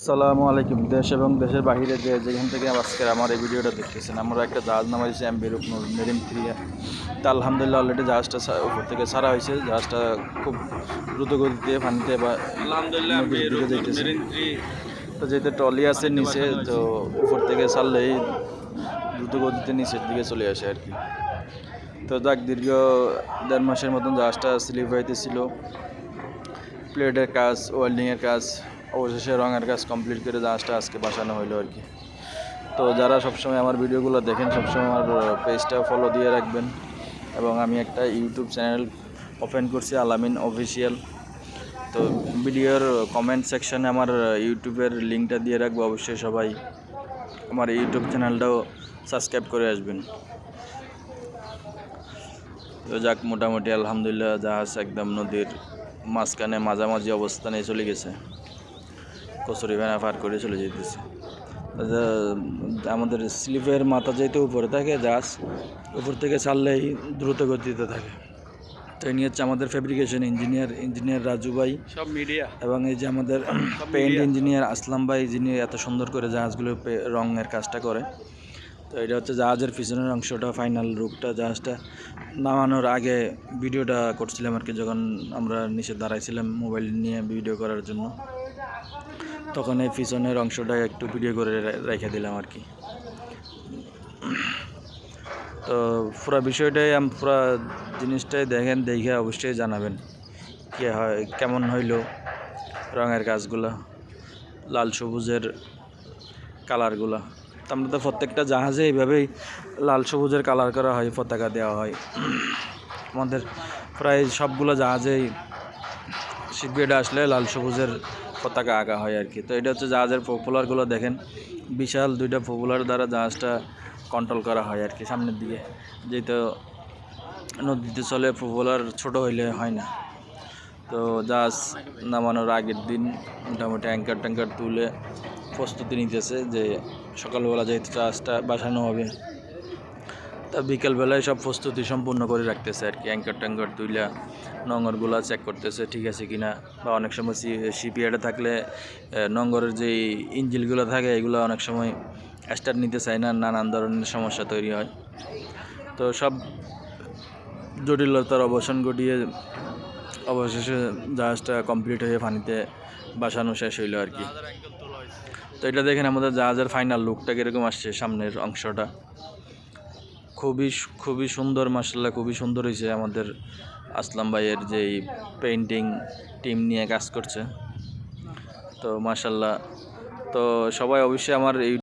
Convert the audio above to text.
আসসালামু আলাইকুম। দেশ এবং দেশের বাইরে যেখান থেকে আজকে আমার এই ভিডিওটা দেখতেছেন, আমরা একটা জাহাজ নামাইছি এমভি রূপনূর মেরিন 3। তা আলহামদুলিল্লাহ অলরেডি জাহাজটা উপর থেকে ছাড়া হয়েছে। জাহাজটা খুব দ্রুত গতিতে পানিতে বা আলহামদুলিল্লাহ নদীর দিকে যাইতেছে। মেরিন 3 তো যেহেতু ট্রলি আছে পানিতে নিচে, বসানো তো হয়েছে। উপর থেকে ছাড়লেই দ্রুত গতিতে নিচের দিকে চলে আসে আর কি। তো যাক, দীর্ঘ 1.5 মাসের মতন জাহাজটা স্লিপ হইতেছিল। প্লেটের কাজ, ওয়েল্ডিংয়ের কাজ, অবশেষে রঙের কাজ কমপ্লিট করে জাহাজটা আজকে বাসানো হইলো আর কি। তো যারা সবসময় আমার ভিডিওগুলো দেখেন, সবসময় আমার পেজটা ফলো দিয়ে রাখবেন। এবং আমি একটা ইউটিউব চ্যানেল ওপেন করছি, আলামিন অফিসিয়াল। তো ভিডিওর কমেন্ট সেকশনে আমার ইউটিউবের লিঙ্কটা দিয়ে রাখবো, অবশ্যই সবাই আমার ইউটিউব চ্যানেলটাও সাবস্ক্রাইব করে আসবেন। তো যাক, মোটামুটি আলহামদুলিল্লাহ জাহাজ একদম নদীর মাঝখানে মাঝামাঝি অবস্থানে চলে গেছে, কচুরি ভ্যানা পার করে চলে যেতেছে। আমাদের স্লিপের মাথা যেহেতু উপরে থাকে, জাহাজ উপর থেকে ছাড়লেই দ্রুত গতিতে থাকে। তো এই নিয়ে হচ্ছে আমাদের ফেব্রিকেশন ইঞ্জিনিয়ার রাজু ভাই, সব মিডিয়া এবং এই যে আমাদের পেইন্ট ইঞ্জিনিয়ার আসলাম ভাই, যিনি এত সুন্দর করে জাহাজগুলো রঙের কাজটা করে। তো এটা হচ্ছে জাহাজের পিছনের অংশটা, ফাইনাল রূপটা। জাহাজটা নামানোর আগে ভিডিওটা করছিলাম আর কি, যখন আমরা নিচে দাঁড়াইছিলাম মোবাইল নিয়ে ভিডিও করার জন্য, তখন এই পিছনের অংশটা একটু ভিডিও করে রেখে দিলাম আর কি। তো পুরো বিষয়টাই পুরো জিনিসটাই দেখেন, দেখে অবশ্যই জানাবেন কি হয়, কেমন হইলো রঙের কাজগুলো, লাল সবুজের কালারগুলো। তো আমরা তো প্রত্যেকটা জাহাজে এইভাবেই লাল সবুজের কালার করা হয়, পতাকা দেওয়া হয়। আমাদের প্রায় সবগুলো জাহাজেই শিপইয়ার্ডে আসলে লাল সবুজের পতাকা আঁকা হয় আর কি। তো এটা হচ্ছে জাহাজের পপুলারগুলো দেখেন, বিশাল 2টা পপুলার দ্বারা জাহাজটা কন্ট্রোল করা হয় আর কি সামনের দিকে। যেহেতু নদীতে চলে, পপুলার ছোট হইলে হয় না। তো জাহাজ নামানোর আগের দিন মোটামুটি ট্যাঙ্কার তুলে প্রস্তুতি নিতেছে, যে সকালবেলা যেহেতু জাহাজটা বাসানো হবে, তা বিকেলবেলায় সব প্রস্তুতি সম্পূর্ণ করে রাখতেছে আর কি। ট্যাঙ্কার তুইলা নোঙরগুলো চেক করতেছে ঠিক আছে কিনা। বা অনেক সময় শিপইয়ার্ডে থাকলে নোঙরের যে ইঞ্জিনগুলো থাকে, এগুলো অনেক সময় স্টার্ট নিতে চায় না, নানান ধরনের সমস্যা তৈরি হয়। তো সব জটিলতার অবসান ঘটিয়ে অবশেষে জাহাজটা কমপ্লিট হয়ে পানিতে বাসানো শেষ হইলো আর কি। তো এটা দেখেন আমাদের জাহাজের ফাইনাল লুকটা কীরকম আসছে, সামনের অংশটা খুবই সুন্দর, মাশাআল্লাহ খুবই সুন্দর হয়েছে। আমাদের আসলাম ভাইয়ের যেই পেইন্টিং টিম নিয়ে কাজ করছে, তো মাশাআল্লাহ। তো সবাই অবশ্যই আমার এই